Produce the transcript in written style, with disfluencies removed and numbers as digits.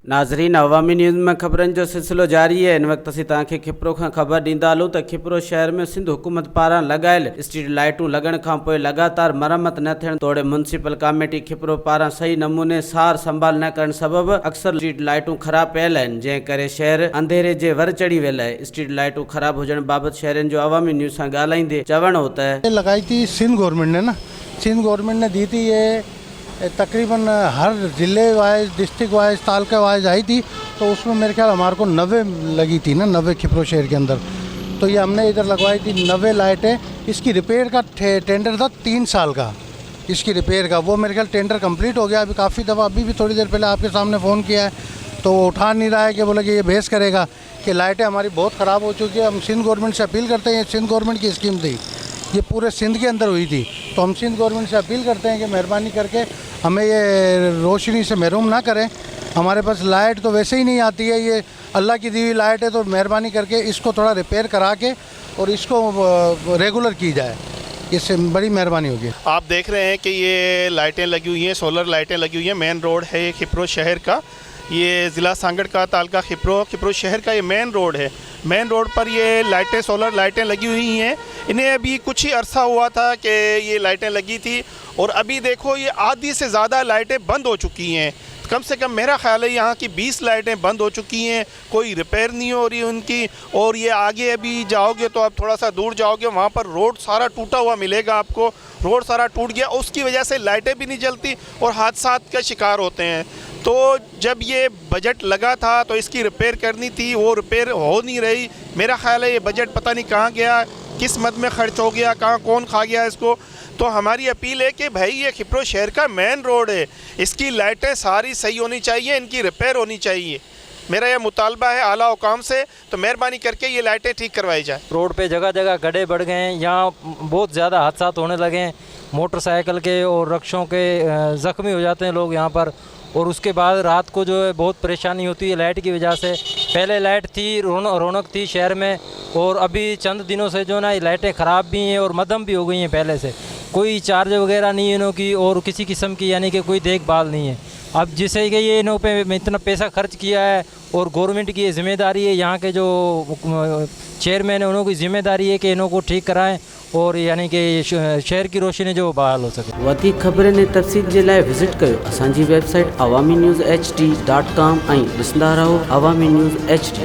नाज़रीन, अवामी न्यूज़ में ख़बरनि जो सिलसिलो जारी है। इन वक्त असीं तव्हांखे खिपरो खां ख़बर ॾींदा हलूं त खिपरो शहर में सिंध हुकूमत पारां लॻायल स्ट्रीट लाइटूं लॻण खां पोइ लगातार मरम्मत न थियण तोड़े म्यूनसिपल कमेटी खिपरो पारां सही नमूने सार संभाल न करण सबबि अक्सर स्ट्रीट लाइटूं ख़राब पियल आहिनि, जंहिं करे शहर अंधेरे जे वर चढ़ी वियल आहे। स्ट्रीट लाइटूं ख़राब हुजण बाबति शहरनि जो अवामी न्यूज़ सां ॻाल्हाईंदे चवणो त लगाई थी सिंध गवर्नमेंट ने ना, सिंध गवर्नमेंट ने दी थी ये तकरीबन हर ज़िले wise district wise तालका wise I थी, तो उसमें मेरे ख्याल हमारे को 90 लगी थी ना, 90 खिपरो शहर के अंदर। तो ये हमने इधर लगवाई थी 90 लाइटें। इसकी रिपेयर का टेंडर था 3 साल का, इसकी रिपेयर का। वो मेरे ख्याल टेंडर कंप्लीट हो गया। अभी काफ़ी दफ़ा अभी भी थोड़ी देर पहले आपके सामने फ़ोन किया है, तो वो उठा नहीं रहा है कि बोले कि ये बहस करेगा कि लाइटें हमारी बहुत ख़राब हो चुकी है। हम सिंध गवर्नमेंट से अपील करते हैं, सिंध गवर्नमेंट की स्कीम थी, ये पूरे सिंध के अंदर हुई थी, तो हम सिंध गवर्नमेंट से अपील करते हैं कि मेहरबानी करके हमें ये रोशनी से महरूम ना करें। हमारे पास लाइट तो वैसे ही नहीं आती है, ये अल्लाह की दी हुई लाइट है, तो मेहरबानी करके इसको थोड़ा रिपेयर करा के और इसको रेगुलर की जाए, इससे बड़ी मेहरबानी होगी। आप देख रहे हैं कि ये लाइटें लगी हुई हैं, सोलर लाइटें लगी हुई हैं। मेन रोड है ये खिपरो शहर का, ये ज़िला सांगड़ का तालका खिपरो शहर का ये मेन रोड है। मेन रोड पर ये लाइटें, सोलर लाइटें लगी हुई हैं। इन्हें अभी कुछ ही अरसा हुआ था कि ये लाइटें लगी थी, और अभी देखो ये आधी से ज़्यादा लाइटें बंद हो चुकी हैं। कम से कम मेरा ख्याल है यहाँ की 20 लाइटें बंद हो चुकी हैं, कोई रिपेयर नहीं हो रही उनकी। और ये आगे अभी जाओगे तो आप थोड़ा सा दूर जाओगे, वहाँ पर रोड सारा टूटा हुआ मिलेगा आपको। रोड सारा टूट गया, उसकी वजह से लाइटें भी नहीं जलती और हादसात का शिकार होते हैं। तो जब ये बजट लगा था तो इसकी रिपेयर करनी थी, वो रिपेयर हो नहीं रही। मेरा ख्याल है ये बजट पता नहीं कहाँ गया, किस मद में खर्च हो गया, कहाँ कौन खा गया इसको। तो हमारी अपील है कि भाई ये खिपरो शहर का मेन रोड है, इसकी लाइटें सारी सही होनी चाहिए, इनकी रिपेयर होनी चाहिए। मेरा यह मुतालबा है आला हुकाम से, तो मेहरबानी करके ये लाइटें ठीक करवाई जाए। रोड पे जगह जगह गड्ढे बढ़ गए हैं, यहाँ बहुत ज़्यादा हादसा होने लगे हैं, मोटरसाइकिल के और रक्षों के ज़ख्मी हो जाते हैं लोग यहाँ पर। और उसके बाद रात को जो है बहुत परेशानी होती है लाइट की वजह से। पहले लाइट थी, रौनक थी शहर में, और अभी चंद दिनों से जो ना ये लाइटें ख़राब भी हैं और मदम भी हो गई हैं पहले से। कोई चार्ज वगैरह नहीं है इनों की, और किसी किस्म की यानी कि कोई देखभाल नहीं है। अब जिससे कि ये इन्हों पे इतना पैसा खर्च किया है, और गवर्नमेंट की ये जिम्मेदारी है, यहाँ के जो चेयरमैन है उन्हों की जिम्मेदारी है कि इन्हों को ठीक कराएं, और यानी कि शहर की रोशनी जो बहाल हो सके। वधीक ख़बरनि ऐं तफ़सील जे लाइ विज़िट कयो असांजी वेबसाइट awamiNewsHD.com ऐं ॾिसंदा रहो अवामी न्यूज़ HD।